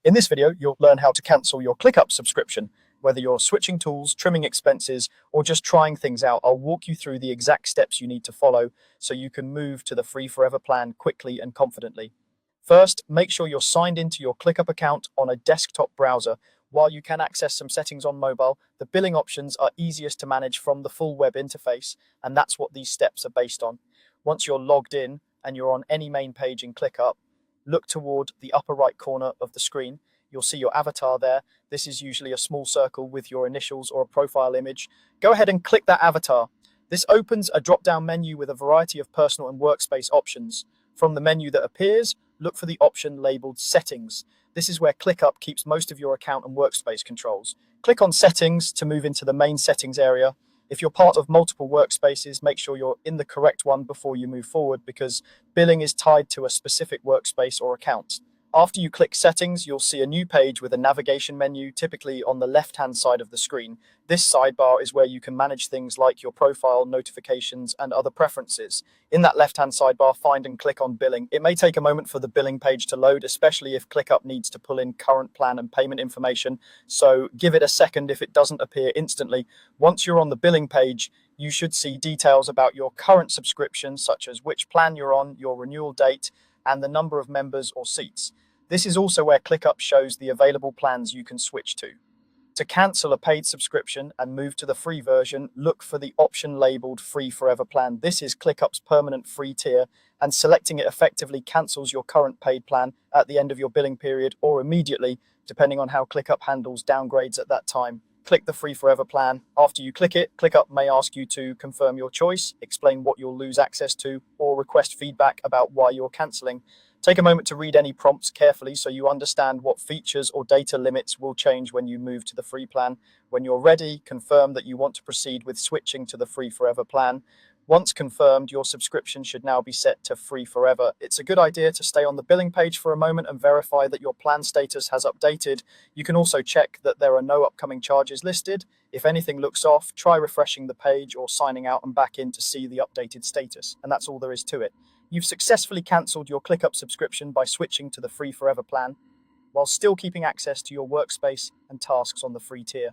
In this video, you'll learn how to cancel your ClickUp subscription. Whether you're switching tools, trimming expenses, or just trying things out, I'll walk you through the exact steps you need to follow so you can move to the free forever plan quickly and confidently. First, make sure you're signed into your ClickUp account on a desktop browser. While you can access some settings on mobile, the billing options are easiest to manage from the full web interface, and that's what these steps are based on. Once you're logged in and you're on any main page in ClickUp, look toward the upper right corner of the screen. You'll see your avatar there. This is usually a small circle with your initials or a profile image. Go ahead and click that avatar. This opens a drop-down menu with a variety of personal and workspace options. From the menu that appears, look for the option labeled Settings. This is where ClickUp keeps most of your account and workspace controls. Click on Settings to move into the main settings area. If you're part of multiple workspaces, make sure you're in the correct one before you move forward because billing is tied to a specific workspace or account. After you click Settings, you'll see a new page with a navigation menu, typically on the left-hand side of the screen. This sidebar is where you can manage things like your profile, notifications, and other preferences. In that left-hand sidebar, find and click on Billing. It may take a moment for the billing page to load, especially if ClickUp needs to pull in current plan and payment information, so give it a second if it doesn't appear instantly. Once you're on the billing page, you should see details about your current subscription, such as which plan you're on, your renewal date, and the number of members or seats. This is also where ClickUp shows the available plans you can switch to. To cancel a paid subscription and move to the free version, look for the option labeled Free Forever Plan. This is ClickUp's permanent free tier, and selecting it effectively cancels your current paid plan at the end of your billing period or immediately, depending on how ClickUp handles downgrades at that time. Click the Free Forever plan. After you click it, ClickUp may ask you to confirm your choice, explain what you'll lose access to, or request feedback about why you're canceling. Take a moment to read any prompts carefully so you understand what features or data limits will change when you move to the free plan. When you're ready, confirm that you want to proceed with switching to the Free Forever plan. Once confirmed, your subscription should now be set to free forever. It's a good idea to stay on the billing page for a moment and verify that your plan status has updated. You can also check that there are no upcoming charges listed. If anything looks off, try refreshing the page or signing out and back in to see the updated status. And that's all there is to it. You've successfully cancelled your ClickUp subscription by switching to the free forever plan, while still keeping access to your workspace and tasks on the free tier.